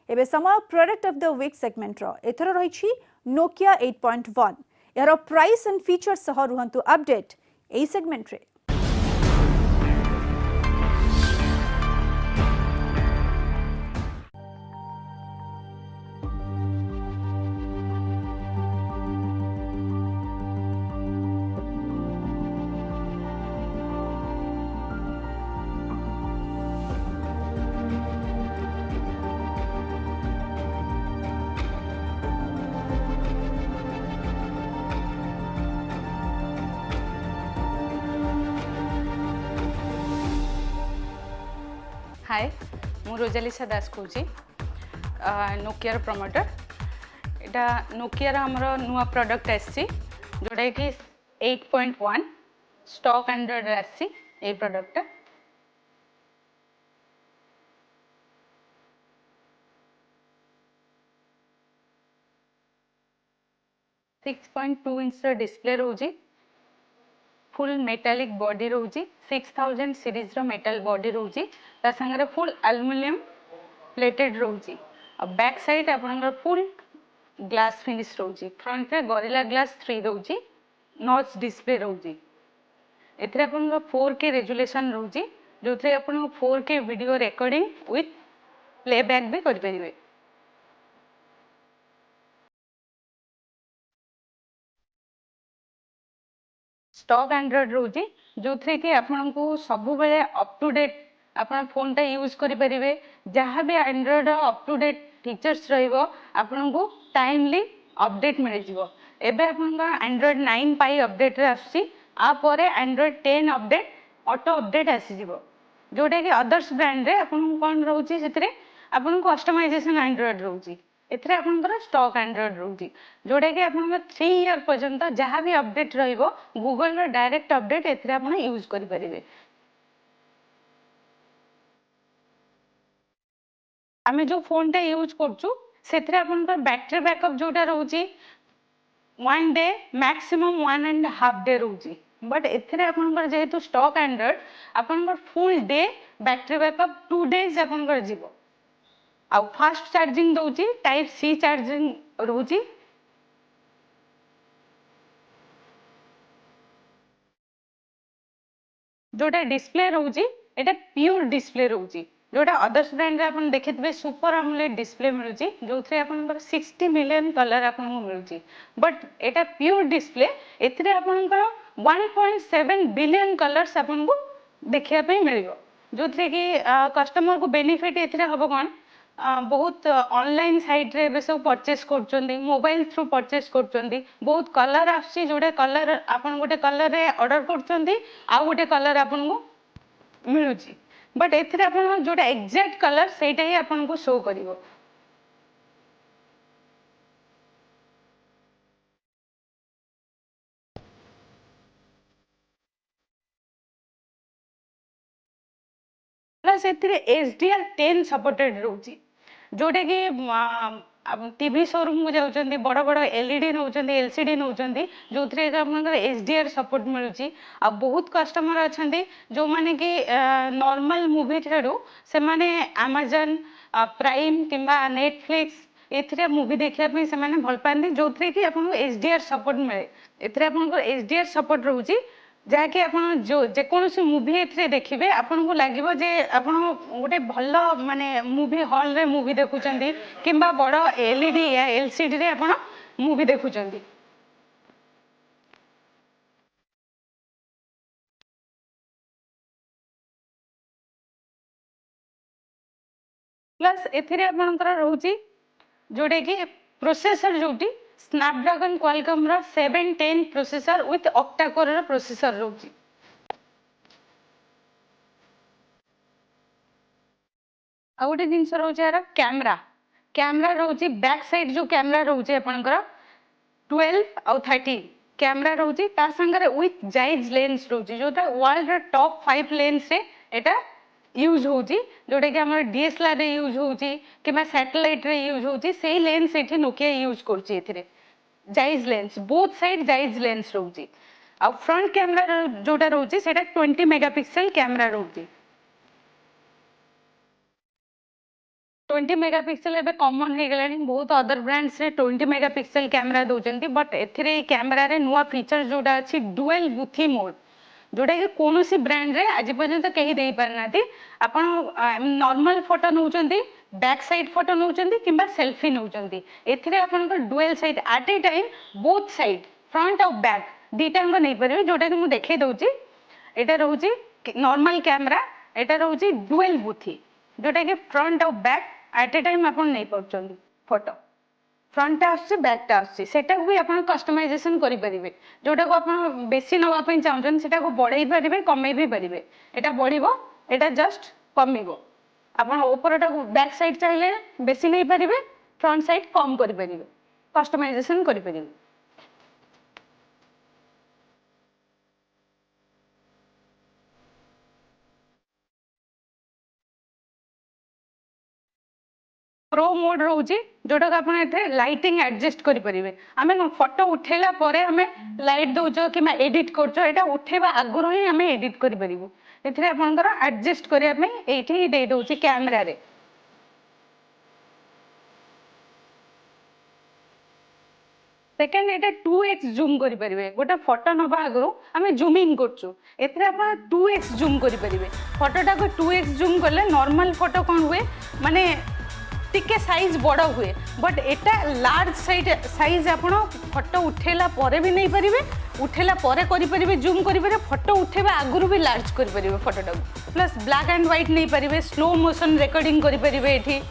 एबे समय product of the week segment रो एथरो रही नोकिया 8.1 यार प्राइस एंड फीचर सह रुहंतु अपडेट ए सेगमेंट रे। हाय मु रोजालिसा दास कहूँ नोकियार प्रमोटर एटा नोकियार हमर नुआ प्रोडक्ट आसी जोटा कि 8.1 स्टॉक एंड्रॉइड आसी ए प्रोडक्ट 6.2 इंच डिस्प्ले रोजी फुल मेटालिक बॉडी रोजी 6000 सीरीज रो मेटल बॉडी रोजी ता संगे फुल एल्युमिनियम प्लेटेड रोजी और बैक साइड आपनकर फुल ग्लास फिनिश रोजी फ्रंट रे गोरिल्ला ग्लास 3 रोजी नॉच डिस्प्ले रोजी एथरे आपनकर 4K रेजोल्यूशन रोजी जोथरे आपन 4K video recording with playback भी कर परिबे। स्टॉक एंड्रॉइड रोजी जो थे कि आपन को सब बेले अप टू डेट आपन फोन टा यूज करि परिबे जहाँ भी Android up to date features रहिबो आपन को टाइमली अपडेट मिल जिवो। एबे आपन का एंड्रॉइड 9 पाई अपडेट रे आसी आ परे एंड्रॉइड 10 अपडेट ऑटो अपडेट आसी जिवो जोटा कि अदर्स ब्रांड रे आपन कोन रहउची सेतरे आपन को कस्टमाइजेशन एंड्रॉइड रहउची एथरे आपन स्टॉक एंड्रॉइड रहउची जोटा कि आपन 3 ईयर पर्यंत जहाँ भी अपडेट रहिबो गूगल रो डायरेक्ट अपडेट एथरे आपन यूज करि परिबे। आमे जो फोन टा यूज करछु सेथरे आपन बैटरी बैकअप जोटा रहउची 1 डे मैक्सिमम 1.5 डे रहउची बट एथरे आपन जेहेतु स्टॉक एंड्रॉइड आपन full day battery backup 2 days आपन जीवो आ फास्ट चार्जिंग दउची टाइप सी चार्जिंग रहउची जोटा डिस्प्ले रहउची एटा प्योर डिस्प्ले रहउची जोटा अदर्स ब्रांड रे आपन देखितबे सुपर एमोलेड डिस्प्ले मिलुची जोथरे आपन 60 मिलियन कलर आपन को मिलुची बट एटा प्योर डिस्प्ले एथरे आपन 1.7 बिलियन कलर्स आपन को देखिया पे मिलियो जोथरे कि कस्टमर को बेनिफिट एथरे हबो कोन बहुत ऑनलाइन साइट रे बे सब परचेस करचंदी मोबाइल थ्रू परचेस करचंदी बहुत कलर आसी जोडे कलर आपन गोटे कलर रे ऑर्डर करचंदी आ गोटे कलर आपन को मिलुची बट एथरे आपन जोटा एग्जैक्ट कलर सेटा ही आपन को शो करिवो। प्लस एथरे HDR10 सपोर्टेड रहउची जोटे कि टीवी शोरूम को जाउचंदी बड़ बड़ एलईडी नउचंदी एलसीडी नउचंदी जोथरे आपनकर HDR सपोर्ट मिलुची आ बहुत कस्टमर अछंदी जो माने कि नॉर्मल मूवी ठेडू से माने Amazon प्राइम किंबा नेटफ्लिक्स एथरे मूवी देखिया पे से माने भल पांदी जोथरे कि आपन HDR सपोर्ट मिले एथरे आपन HDR सपोर्ट रहउची जहाँकि आपन जो जेकोसी मूवी एथरे देखिबे आपन को लागिबो जे आपन गोटे भल माने मूवी हॉल रे मूवी देखुचंदी किंबा बड़ एलईडी या एलसीडी रे आपन मूवी देखुचंदी। प्लस एथरे आपनकर रहउची जोटे कि प्रोसेसर जोटी स्नैपड्रैगन क्वालकॉम रा 710 प्रोसेसर विथ ऑक्टा कोर रा प्रोसेसर रहउची। आ गोटे जिनस रहउची यार कैमरा कैमरा रहउची बैक साइड जो कैमरा रहउची आपनकर 12 और 13 कैमरा रहउची ता संगे विथ जाइज लेंस रहउची जोटा वर्ल्ड रा टॉप 5 लेंस रे एटा यूज होची जोटा कि हमर डीएसएलआर रे यूज होची किबा सैटेलाइट रे यूज होची सेही लेंस एठी नोकिया यूज करची एथिरे जाइज लेंस बोथ साइड जाइज लेंस रहउची आ फ्रंट कैमरा जोटा रहउची सेटा 20 मेगापिक्सल कैमरा रहउची। 20 मेगापिक्सल एबे कॉमन हो गलानी बहुत अदर ब्रांड्स रे 20 मेगापिक्सल कैमरा दउचंती बट एथिरे कैमरा रे नुवा फीचर जोटा अछि डुअल बुथी मोड जोटा कि कोनोसी ब्रांड रे आज पर्यंत कहीं दे पारनाती आपण नॉर्मल फोटो नउचंती बैक साइड फोटो नउचंती किंबा सेल्फी नउचंती एथिरे आपण dual side at a time both side front और बैक दीटा को नहीं पारे जोटा कि मु देखे दउची एटा रहउची नॉर्मल कैमरा एटा रहउची डुअल बुथी जोटा कि फ्रंट और बैक एट ए टाइम आपण नहीं पाउचंती फोटो फ्रंट आसছে बैक आसছে सेटा भी आपण कस्टमाइजेशन करि परिबे जोटा को आपण बेसी नवा पई चाहछन सेटा को बढ़ाई परिबे कमै भी परिबे एटा बढ़िबो एटा जस्ट कमिबो आपण ऊपरटा को बैक साइड चाहिले बेसी नहीं परिबे फ्रंट साइड कम करि परिबे कस्टमाइजेशन करि परिबे प्रो मोड रोचे जोटा आप लाइटिंग एडजस्ट करेंगे आम फोटो उठेला परे आम लाइट दौच कि एडिट कर उठेबा आगुरी ही आम एडिट करूँ ये आपंकर एडजस्ट करने ये दे दौर कैमेरा रे सेकेंड ये 2x जूम करेंगे गोटे फोटो नवा आगु आम जूमिंग कर 2x जूम करेंगे फोटोटा को 2x जूम कले नॉर्मल फोटो कौन हुए माने टिके साइज बड़ हुए बट एटा लार्ज साइज आप फोटो उठेला परे भी नहीं पारे उठेला परे करें जूम करें फोटो उठेबा आगुरी भी लार्ज करेंगे फोटोटा प्लस ब्लैक एंड व्हाइट नहीं पारे स्लो मोशन रेकर्डिंग करेंगे ये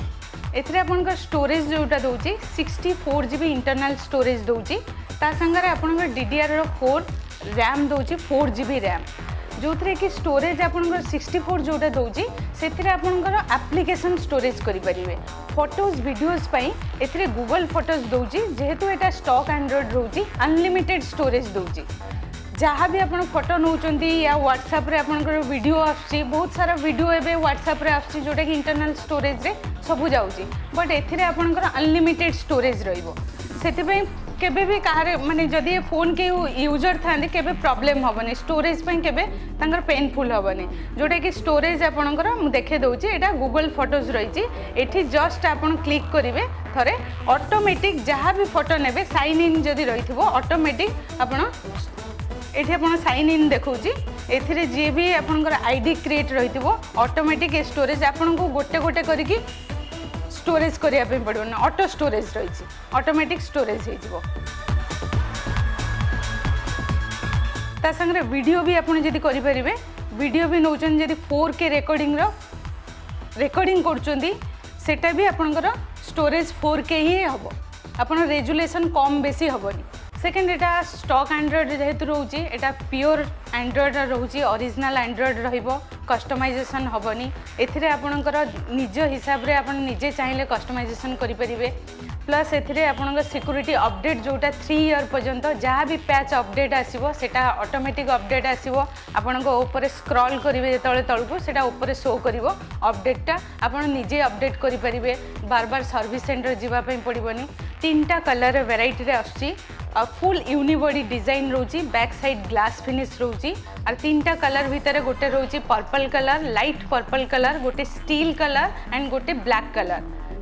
एथिरे आपनका स्टोरेज जोटा दउची 64 जीबी इंटरनल स्टोरेज दउची ता संगरे आपनका DDR4 रैम दउची 4 जीबी रैम जो थरे कि स्टोरेज आपनका 64 जोटा दउची सेथिरे आपनका एप्लीकेशन स्टोरेज करि परिबे फोटोज वीडियोज पई एथिरे गूगल फोटोज दउची जेहेतु एटा स्टॉक एंड्रॉइड रहउची अनलिमिटेड स्टोरेज दउची जहाँ भी आपन फोटो नौचंती या व्हाट्सएप रे आपनकर वीडियो आछी बहुत सारा वीडियो एबे व्हाट्सएप रे आछी जोटा कि इंटरनल स्टोरेज रे सब जाउची बट एथिरे आपनकर अनलिमिटेड स्टोरेज रहइबो सेति पई केबे भी कारे माने जदी फोन के यूजर थांदे केबे प्रॉब्लम होबनी स्टोरेज पई केबे तांगर पेनफुल होबनी जोटा कि स्टोरेज आपनकर मु देखे दउची एटा गूगल फोटोज रहिची एठी जस्ट आपन क्लिक करिवे थरे ऑटोमेटिक जहाँ भी फोटो नेबे साइन इन जदी रहिथिबो ऑटोमेटिक आपन एठी आपन साइन इन देखौची एथिरे जे भी आपनकर आईडी क्रिएट रहिथिबो ऑटोमेटिक स्टोरेज आपन को गोटे गोटे करिकी स्टोरेज करिया पे पड़ो ना ऑटो स्टोरेज रहिछि ऑटोमेटिक स्टोरेज हे जिवो ता संगे वीडियो भी आपन जदी करि परिबे वीडियो भी नौचन जदी 4K रेकॉर्डिंग करचोंदी सेटा भी आपनकर स्टोरेज 4K ही हबो आपन रेजुलेशन कम बेसी हबनी सेकेंड एटा स्टॉक एंड्रॉइड जेहेतु रोची एटा प्योर एंड्रॉइड रोची ओरिजिनल एंड्रॉइड रहिबो कस्टमाइजेशन हबनी एथिरे आपनकर निज हिसाब रे आपन निजे चाहिले कस्टमाइजेशन करि परिबे प्लस एथिरे आपनकर सिक्योरिटी अपडेट जोटा 3 ईयर पर्यंत जहाँ भी पैच अपडेट आसीबो सेटा ऑटोमेटिक अपडेट आसीबो आपनको ऊपर स्क्रॉल करिवे जेतले तळको सेटा ऊपर शो करिवो अपडेटटा आपन निजे अपडेट करि परिबे बार बार सर्विस सेंटर जीवा पई पड़िबोनी तीनटा कलर वेराइटी रे आछी फुल यूनिबॉडी डिजाइन रोची बैक साइड ग्लास फिनिश रोची और तीनटा कलर भितर गोटे रोची purple colour light purple colour गोटे स्टील कलर एंड गोटे ब्लैक कलर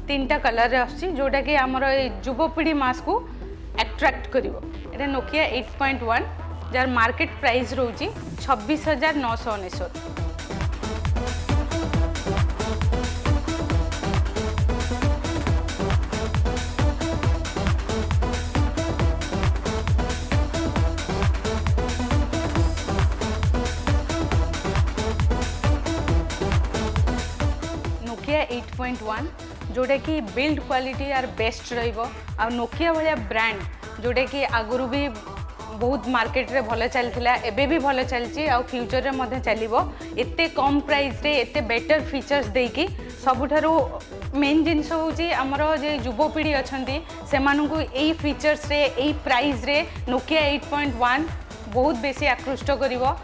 तीनटा कलर आछी जोटा कि हमर युवपीढ़ी मास को अट्रैक्ट करिवो एटा नोकिया 8.1 जार मार्केट प्राइस रोची 26,999 8.1 जोटा कि बिल्ड क्वालिटी यार बेस्ट रहिबो आ नोकिया भाया ब्रांड जोटा कि आगुरु भी बहुत मार्केट रे भल चलथिला एबे भी भल चलची आ फ्यूचर रे मध्ये चलिबो एते कम प्राइस रे एते बेटर फीचर्स देकी सबुठारो मेन जिनस होची हमरो जे युवपीढ़ी अछंती सेमानकु एई फीचर्स रे एई प्राइस रे नोकिया 8.1 बहुत बेसी आकृष्ट करिवो